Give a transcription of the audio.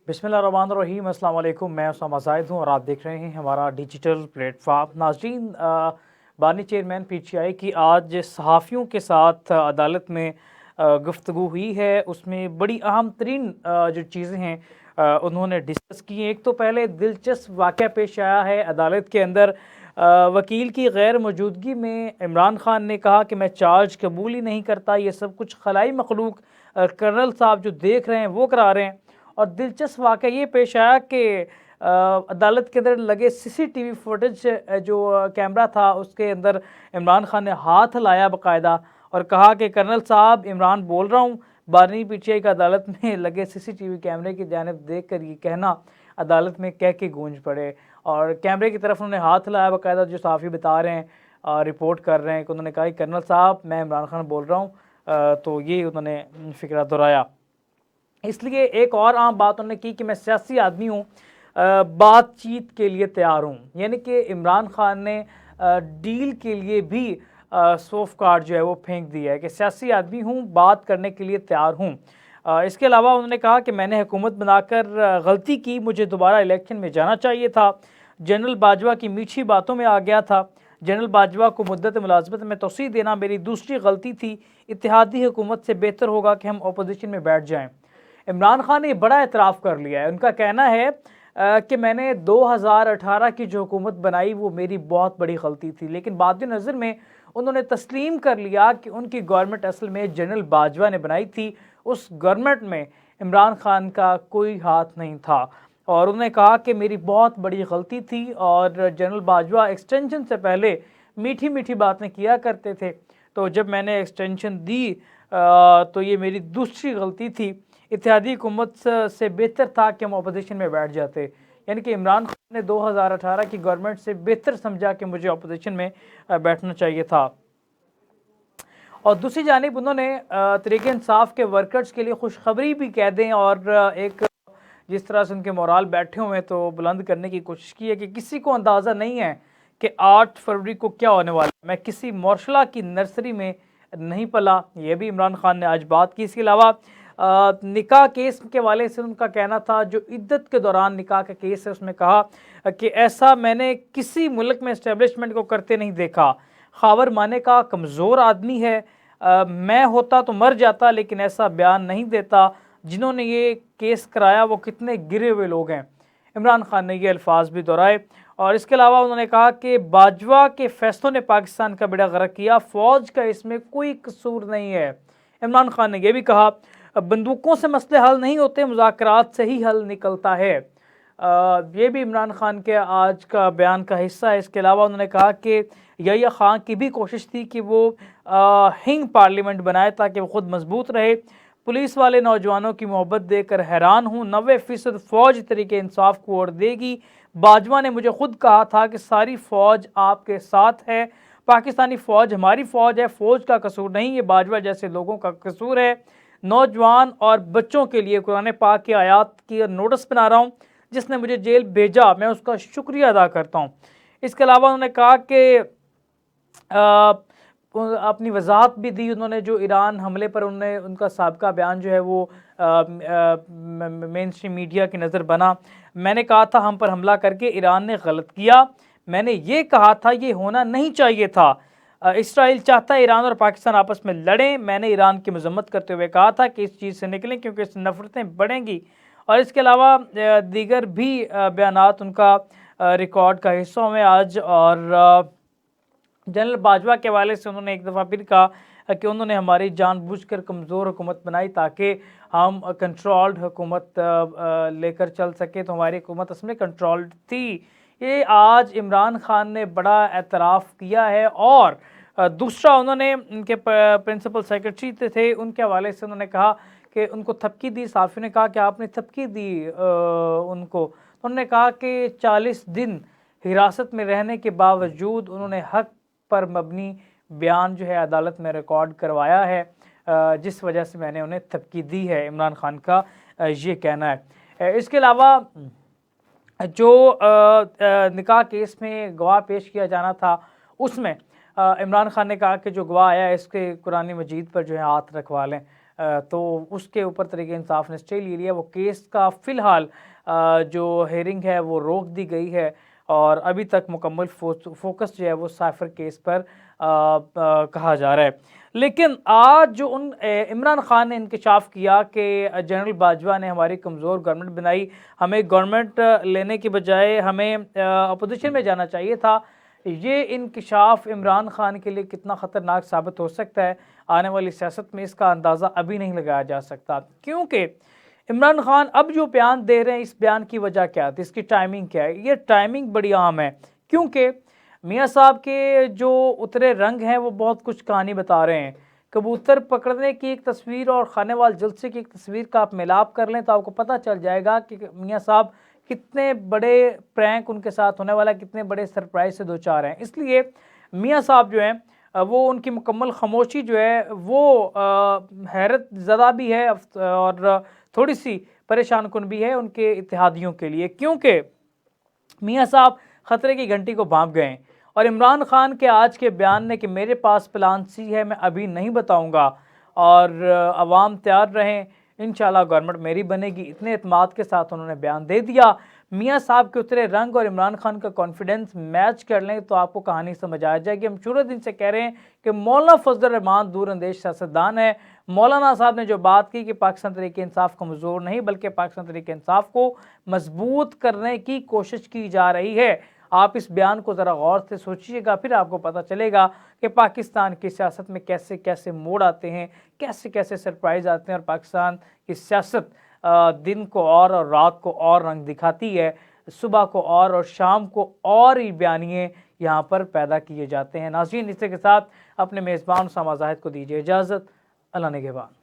बिस्मिल्लाहिर्रहमानिर्रहीम। अस्सलाम वालेकुम। मैं उसामा ज़ाहिद हूँ और आप देख रहे हैं हमारा डिजिटल प्लेटफॉर्म। नाज़रीन, बानी चेयरमैन पीटीआई की आज सहाफ़ियों के साथ अदालत में गुफ्तगू हुई है। उसमें बड़ी अहम तरीन जो चीज़ें हैं उन्होंने डिस्कस की हैं। एक तो पहले दिलचस्प वाक़या पेश आया है अदालत के अंदर। वकील की गैर मौजूदगी में इमरान खान ने कहा कि मैं चार्ज कबूल ही नहीं करता, ये सब कुछ खलाई मखलूक कर्नल साहब जो देख रहे हैं वो करा रहे हैं। और दिलचस्प वाक़या ये पेश आया कि अदालत के अंदर लगे सीसीटीवी फुटेज जो कैमरा था उसके अंदर इमरान खान ने हाथ लाया बाकायदा और कहा कि कर्नल साहब इमरान बोल रहा हूँ। बारहवीं पीटीआई का अदालत में लगे सीसीटीवी कैमरे की जानिब देख कर ये कहना अदालत में कह के गूंज पड़े और कैमरे की तरफ उन्होंने हाथ लाया बाकायदा। जो सहाफ़ी बता रहे हैं, रिपोर्ट कर रहे हैं कि उन्होंने कहा कि कर्नल साहब मैं इमरान खान बोल रहा हूँ। तो ये उन्होंने फ़िक्रा दोहराया। इसलिए एक और आम बात उन्होंने की कि मैं सियासी आदमी हूँ, बातचीत के लिए तैयार हूँ। यानी कि इमरान खान ने डील के लिए भी सॉफ्ट कार्ड जो है वो फेंक दिया है कि सियासी आदमी हूँ, बात करने के लिए तैयार हूँ। इसके अलावा उन्होंने कहा कि मैंने हुकूमत बनाकर गलती की, मुझे दोबारा इलेक्शन में जाना चाहिए था। जनरल बाजवा की मीठी बातों में आ गया था। जनरल बाजवा को मुद्दत मुलाजमत में तोसी देना मेरी दूसरी गलती थी। इत्तेहादी हुकूमत से बेहतर होगा कि हम अपोजिशन में बैठ जाएँ। इमरान खान ने बड़ा एतराफ़ कर लिया है। उनका कहना है कि मैंने 2018 की जो हुकूमत बनाई वो मेरी बहुत बड़ी गलती थी, लेकिन बाद नज़र में उन्होंने तस्लीम कर लिया कि उनकी गवर्नमेंट असल में जनरल बाजवा ने बनाई थी। उस गवर्नमेंट में इमरान खान का कोई हाथ नहीं था और उन्होंने कहा कि मेरी बहुत बड़ी गलती थी और जनरल बाजवा एक्सटेंशन से पहले मीठी मीठी बातें किया करते थे, तो जब मैंने एक्सटेंशन दी तो ये मेरी दूसरी गलती थी। इत्तेहादी हुकूमत से बेहतर था कि हम अपोजिशन में बैठ जाते। यानी कि इमरान खान ने 2018 की गवर्नमेंट से बेहतर समझा कि मुझे अपोजिशन में बैठना चाहिए था। और दूसरी जानिब उन्होंने तहरीक इंसाफ के वर्कर्स के लिए खुशखबरी भी कह दें और एक जिस तरह से उनके मोराल बैठे हुए हैं तो बुलंद करने की कोशिश की है कि किसी को अंदाज़ा नहीं है कि 8 फरवरी को क्या होने वाला है। मैं किसी मौशला की नर्सरी में नहीं पला, ये भी इमरान खान ने आज बात की। इसके अलावा निकाह केस के वाले से उनका कहना था, जो इद्दत के दौरान निकाह का केस है उसमें कहा कि ऐसा मैंने किसी मुल्क में इस्टेब्लिशमेंट को करते नहीं देखा। खावर माने का कमज़ोर आदमी है, मैं होता तो मर जाता लेकिन ऐसा बयान नहीं देता। जिन्होंने ये केस कराया वो कितने गिरे हुए लोग हैं। इमरान खान ने ये अल्फाज भी दोहराए और इसके अलावा उन्होंने कहा कि बाजवा के फैसलों ने पाकिस्तान का बेड़ा गर्क किया, फ़ौज का इसमें कोई कसूर नहीं है। इमरान खान ने यह भी कहा बंदूकों से मसले हल नहीं होते, मुज़ाकरात से ही हल निकलता है। ये भी इमरान खान के आज का बयान का हिस्सा है। इसके अलावा उन्होंने कहा कि यहिया खान की भी कोशिश थी कि वो हिंग पार्लियामेंट बनाए ताकि वो खुद मजबूत रहे। पुलिस वाले नौजवानों की मोहब्बत देकर हैरान हूँ, 90% फ़ौज तरीके इंसाफ को वोट देगी। बाजवा ने मुझे खुद कहा था कि सारी फ़ौज आपके साथ है, पाकिस्तानी फ़ौज हमारी फ़ौज है, फ़ौज का कसूर नहीं, ये बाजवा जैसे लोगों का कसूर है। नौजवान और बच्चों के लिए कुरान पाक की आयात की नोटिस बना रहा हूँ, जिसने मुझे जेल भेजा मैं उसका शुक्रिया अदा करता हूँ। इसके अलावा उन्होंने कहा कि अपनी वजाहत भी दी उन्होंने, जो ईरान हमले पर उन्होंने उनका साबिका बयान जो है वो मेन स्ट्रीम मीडिया की नज़र बना। मैंने कहा था हम पर हमला करके ईरान ने गलत किया, मैंने ये कहा था ये होना नहीं चाहिए था। इसराइल चाहता है ईरान और पाकिस्तान आपस में लड़ें, मैंने ईरान की मजम्मत करते हुए कहा था कि इस चीज़ से निकलें क्योंकि इससे नफरतें बढ़ेंगी। और इसके अलावा दीगर भी बयानात उनका रिकॉर्ड का हिस्सा हुए आज। और जनरल बाजवा के हवाले से उन्होंने एक दफ़ा फिर कहा कि उन्होंने हमारी जानबूझकर कमज़ोर हुकूमत बनाई ताकि हम कंट्रोल्ड हुकूमत लेकर चल सके, तो हमारी हुकूमत उसमें कंट्रोल्ड थी। ये आज इमरान खान ने बड़ा एतराफ़ किया है। और दूसरा उन्होंने उनके प्रिंसिपल सेक्रेटरी थे उनके हवाले से उन्होंने कहा कि उनको थपकी दी। साफ़ी ने कहा कि आपने थपकी दी उनको, तो उन्होंने कहा कि 40 दिन हिरासत में रहने के बावजूद उन्होंने हक पर मबनी बयान जो है अदालत में रिकॉर्ड करवाया है, जिस वजह से मैंने उन्हें थपकी दी है। इमरान खान का ये कहना है। इसके अलावा जो निकाह केस में गवाह पेश किया जाना था उसमें इमरान खान ने कहा कि जो गवाह आया इसके कुरान मजीद पर जो है हाथ रखवा लें। تو اس کے اوپر تحریک انصاف نے اسٹے لے لیا. وہ کیس کا فی الحال جو ہیئرنگ ہے وہ روک دی گئی ہے اور ابھی تک مکمل فوکس جو ہے وہ سائفر کیس پر کہا جا رہا ہے. لیکن آج جو عمران خان نے انکشاف کیا کہ جنرل باجوہ نے ہماری کمزور گورنمنٹ بنائی, ہمیں گورنمنٹ لینے کی بجائے ہمیں اپوزیشن میں جانا چاہیے تھا, یہ انکشاف عمران خان کے لیے کتنا خطرناک ثابت ہو سکتا ہے آنے والی سیاست میں, اس کا اندازہ ابھی نہیں لگایا جا سکتا. کیونکہ عمران خان اب جو بیان دے رہے ہیں, اس بیان کی وجہ کیا تھی, اس کی ٹائمنگ کیا ہے؟ یہ ٹائمنگ بڑی عام ہے کیونکہ میاں صاحب کے جو اترے رنگ ہیں وہ بہت کچھ کہانی بتا رہے ہیں. کبوتر پکڑنے کی ایک تصویر اور خانے وال جلسے کی ایک تصویر کا آپ ملاپ کر لیں تو آپ کو پتہ چل جائے گا کہ میاں صاحب کتنے بڑے پرینک ان کے ساتھ ہونے والا, کتنے بڑے سرپرائز سے دوچار ہیں. اس لیے میاں صاحب جو ہیں وہ ان کی مکمل خاموشی جو ہے وہ حیرت زدہ بھی ہے اور تھوڑی سی پریشان کن بھی ہے ان کے اتحادیوں کے لیے, کیونکہ میاں صاحب خطرے کی گھنٹی کو بھانپ گئے اور عمران خان کے آج کے بیان نے کہ میرے پاس پلان سی ہے, میں ابھی نہیں بتاؤں گا اور عوام تیار رہیں, انشاءاللہ گورنمنٹ میری بنے گی, اتنے اعتماد کے ساتھ انہوں نے بیان دے دیا. میاں صاحب کے اترے رنگ اور عمران خان کا کانفیڈنس میچ کر لیں تو آپ کو کہانی سمجھ آ جائے گی. ہم شروع دن سے کہہ رہے ہیں کہ مولانا فضل الرحمان دور اندیش سیاستدان ہے. مولانا صاحب نے جو بات کی کہ پاکستان تحریک انصاف کمزور نہیں بلکہ پاکستان تحریک انصاف کو مضبوط کرنے کی کوشش کی جا رہی ہے. آپ اس بیان کو ذرا غور سے سوچیے گا, پھر آپ کو پتہ چلے گا کہ پاکستان کی سیاست میں کیسے کیسے موڑ آتے ہیں, کیسے کیسے سرپرائز آتے ہیں اور پاکستان کی سیاست دن کو اور رات کو اور رنگ دکھاتی ہے, صبح کو اور شام کو اور ہی بیانیے یہاں پر پیدا کیے جاتے ہیں. ناظرین, اس کے ساتھ اپنے میزبان اسامہ زاہد کو دیجیے اجازت. اللہ نگہبان.